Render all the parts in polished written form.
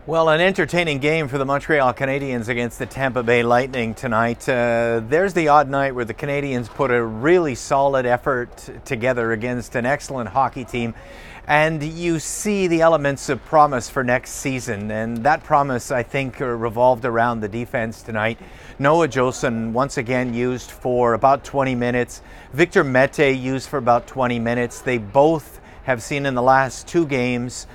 Well, an entertaining game for the Montreal Canadiens against the Tampa Bay Lightning tonight. There's the odd night where the Canadiens put a really solid effort together against an excellent hockey team, and you see the elements of promise for next season. And that promise, I think, revolved around the defense tonight. Noah Jolson once again used for about 20 minutes. Victor Mete used for about 20 minutes. They both have seen in the last two games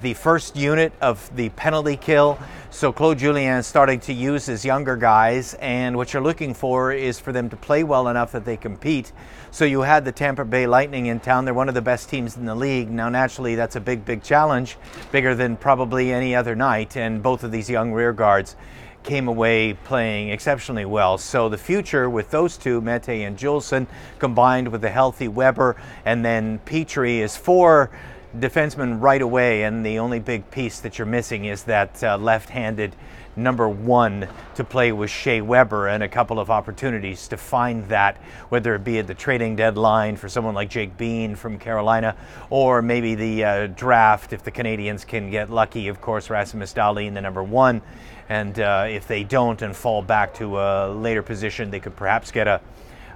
the first unit of the penalty kill. So Claude Julien is starting to use his younger guys, and what you're looking for is for them to play well enough that they compete. So you had the Tampa Bay Lightning in town. They're one of the best teams in the league. Now naturally that's a big challenge, bigger than probably any other night, and both of these young rear guards came away playing exceptionally well. So the future with those two, Mete and Jolson, combined with the healthy Weber and then Petrie, is four defensemen right away, and the only big piece that you're missing is that left-handed number one to play with Shea Weber, and a couple of opportunities to find that, whether it be at the trading deadline for someone like Jake Bean from Carolina, or maybe the draft if the Canadiens can get lucky. Of course, Rasmus Dahlin, the number one, and if they don't and fall back to a later position, they could perhaps get a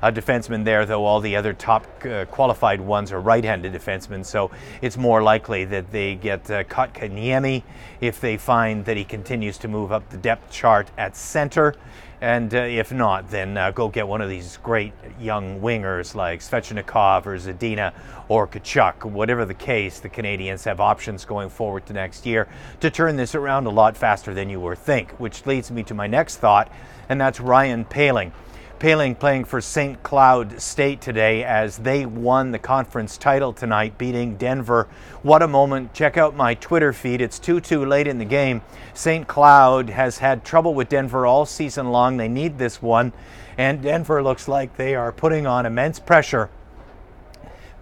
defenseman there, though all the other top qualified ones are right-handed defensemen, so it's more likely that they get Kotkaniemi if they find that he continues to move up the depth chart at center, and if not, then go get one of these great young wingers like Svechnikov or Zadina or Tkachuk. Whatever the case, the Canadiens have options going forward to next year to turn this around a lot faster than you would think, which leads me to my next thought, and that's Ryan Poehling. Poehling playing for St. Cloud State today as they won the conference title tonight, beating Denver. What a moment. Check out my Twitter feed. It's 2-2 late in the game. St. Cloud has had trouble with Denver all season long. They need this one, and Denver looks like they are putting on immense pressure.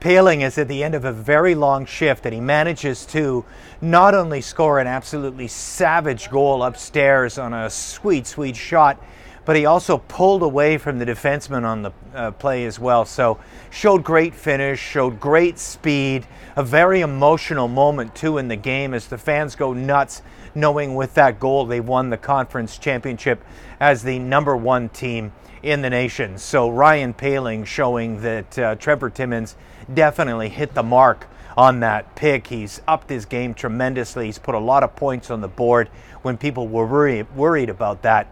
Poehling is at the end of a very long shift, and he manages to not only score an absolutely savage goal upstairs on a sweet shot, but he also pulled away from the defenseman on the play as well. So showed great finish, showed great speed, a very emotional moment too in the game as the fans go nuts, knowing with that goal they won the conference championship as the number one team in the nation. So Ryan Poehling showing that Trevor Timmins definitely hit the mark on that pick. He's upped his game tremendously. He's put a lot of points on the board when people were worried about that.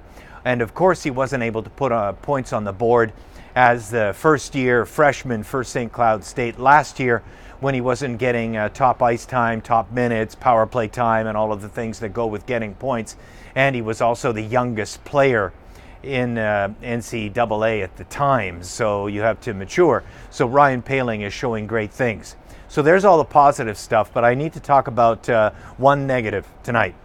And of course, he wasn't able to put points on the board as the first-year freshman for St. Cloud State last year when he wasn't getting top ice time, top minutes, power play time, and all of the things that go with getting points. And he was also the youngest player in NCAA at the time, so you have to mature. So Ryan Poehling is showing great things. So there's all the positive stuff, but I need to talk about one negative tonight.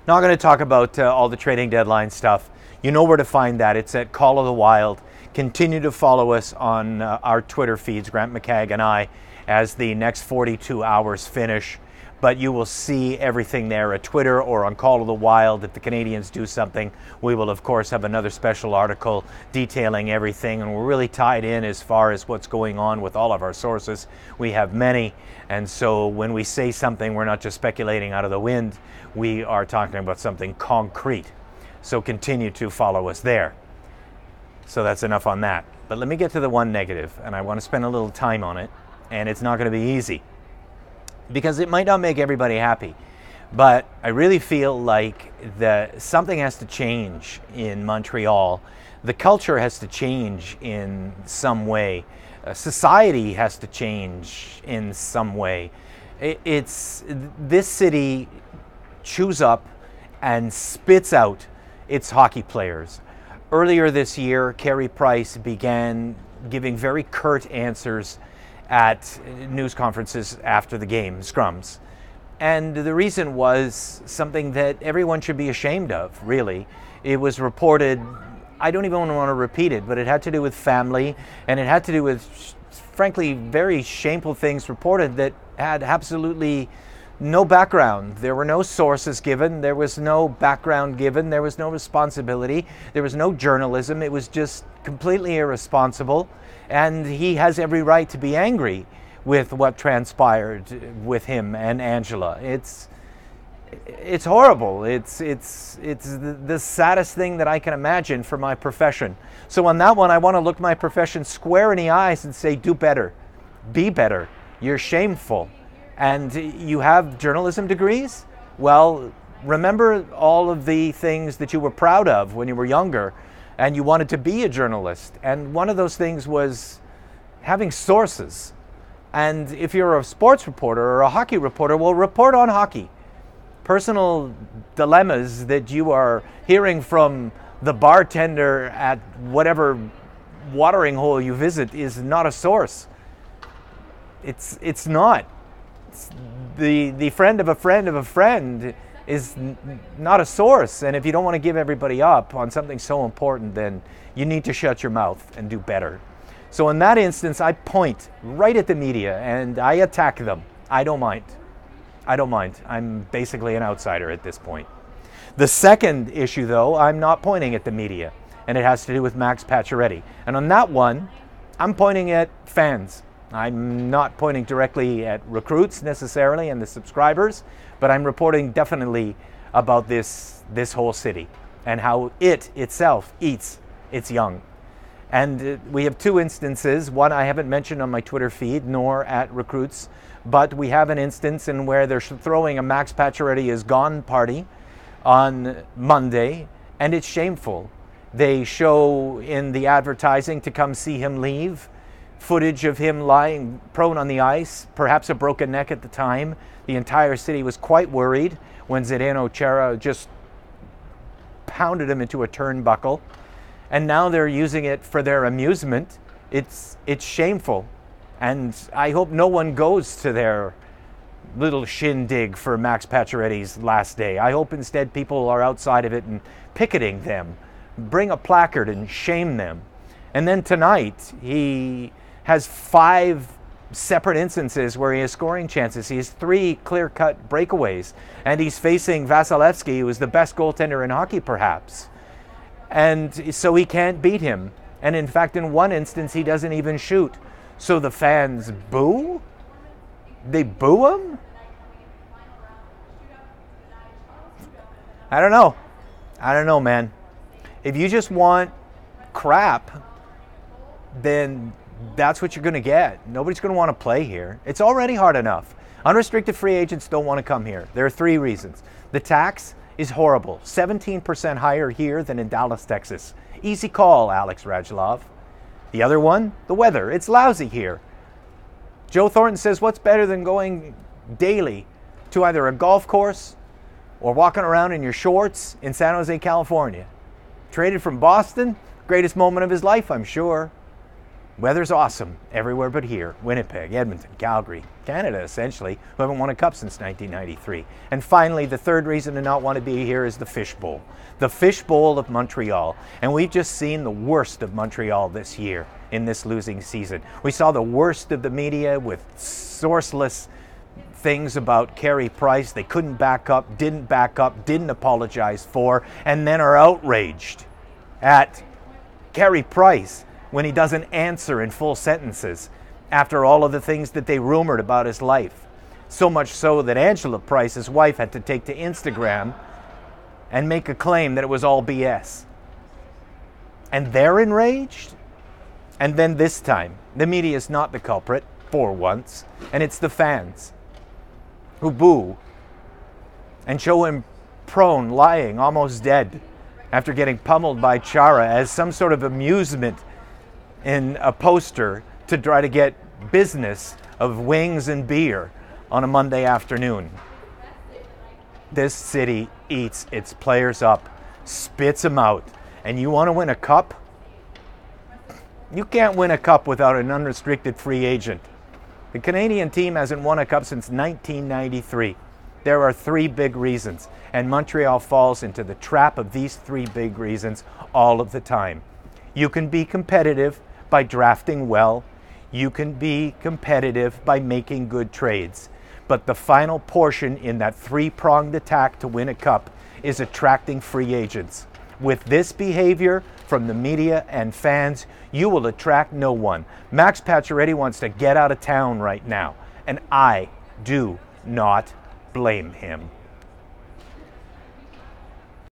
Not going to talk about all the trading deadline stuff. You know where to find that. It's at Call of the Wild. Continue to follow us on our Twitter feeds, Grant McCagg and I, as the next 42 hours finish. But you will see everything there at Twitter or on Call of the Wild. If the Canadiens do something, we will, of course, have another special article detailing everything. And we're really tied in as far as what's going on with all of our sources. We have many. And so when we say something, we're not just speculating out of the wind. We are talking about something concrete. So continue to follow us there. So that's enough on that. But let me get to the one negative, and I want to spend a little time on it. And it's not going to be easy, because it might not make everybody happy. But I really feel like something has to change in Montreal. The culture has to change in some way. Society has to change in some way. This city chews up and spits out its hockey players. Earlier this year, Carey Price began giving very curt answers at news conferences after the game, scrums. And the reason was something that everyone should be ashamed of, really. It was reported, I don't even want to repeat it, but it had to do with family, and it had to do with, frankly, very shameful things reported that had absolutely no background. There were no sources given. There was no background given. There was no responsibility. There was no journalism. It was just completely irresponsible. And he has every right to be angry with what transpired with him and Angela. It's horrible. It's the saddest thing that I can imagine for my profession. So on that one, I want to look my profession square in the eyes and say, do better, be better. You're shameful. And you have journalism degrees? Well, remember all of the things that you were proud of when you were younger and you wanted to be a journalist. And one of those things was having sources. And if you're a sports reporter or a hockey reporter, well, report on hockey. Personal dilemmas that you are hearing from the bartender at whatever watering hole you visit is not a source. It's not. It's the friend of a friend of a friend is not a source. And if you don't want to give everybody up on something so important, then you need to shut your mouth and do better. So in that instance, I point right at the media and I attack them. I don't mind. I don't mind. I'm basically an outsider at this point. The second issue, though, I'm not pointing at the media, and it has to do with Max Pacioretty. And on that one, I'm pointing at fans. I'm not pointing directly at recruits necessarily and the subscribers, but I'm reporting definitely about this whole city and how it itself eats its young. And we have two instances. One I haven't mentioned on my Twitter feed, nor at recruits, but we have an instance in where they're throwing a Max Pacioretty is gone party on Monday, and it's shameful. They show in the advertising to come see him leave footage of him lying prone on the ice, perhaps a broken neck at the time. The entire city was quite worried when Zdeno Chara just pounded him into a turnbuckle. And now they're using it for their amusement. It's shameful. And I hope no one goes to their little shindig for Max Pacioretty's last day. I hope instead people are outside of it and picketing them. Bring a placard and shame them. And then tonight, he has 5 separate instances where he has scoring chances. He has 3 clear-cut breakaways. And he's facing Vasilevsky, who is the best goaltender in hockey, perhaps. And so he can't beat him. And in fact, in one instance, he doesn't even shoot. So the fans boo? They boo him? I don't know. I don't know, man. If you just want crap, then that's what you're going to get. Nobody's going to want to play here. It's already hard enough. Unrestricted free agents don't want to come here. There are 3 reasons. The tax is horrible. 17% higher here than in Dallas, Texas. Easy call, Alex Radulov. The other one, the weather. It's lousy here. Joe Thornton says, what's better than going daily to either a golf course or walking around in your shorts in San Jose, California? Traded from Boston, greatest moment of his life, I'm sure. Weather's awesome everywhere but here. Winnipeg, Edmonton, Calgary, Canada essentially, who haven't won a cup since 1993. And finally, the third reason to not want to be here is the fishbowl. The fishbowl of Montreal. And we've just seen the worst of Montreal this year in this losing season. We saw the worst of the media with sourceless things about Carey Price they couldn't back up, didn't apologize for, and then are outraged at Carey Price when he doesn't answer in full sentences after all of the things that they rumored about his life. So much so that Angela Price, his wife, had to take to Instagram and make a claim that it was all BS. And they're enraged? And then this time, the media is not the culprit, for once, and it's the fans who boo and show him prone, lying, almost dead, after getting pummeled by Chara as some sort of amusement in a poster to try to get business of wings and beer on a Monday afternoon. This city eats its players up, spits them out. And you want to win a cup? You can't win a cup without an unrestricted free agent. The Canadian team hasn't won a cup since 1993. There are 3 big reasons, and Montreal falls into the trap of these 3 big reasons all of the time. You can be competitive by drafting well. You can be competitive by making good trades. But the final portion in that 3-pronged attack to win a cup is attracting free agents. With this behavior from the media and fans, you will attract no one. Max Pacioretty wants to get out of town right now, and I do not blame him.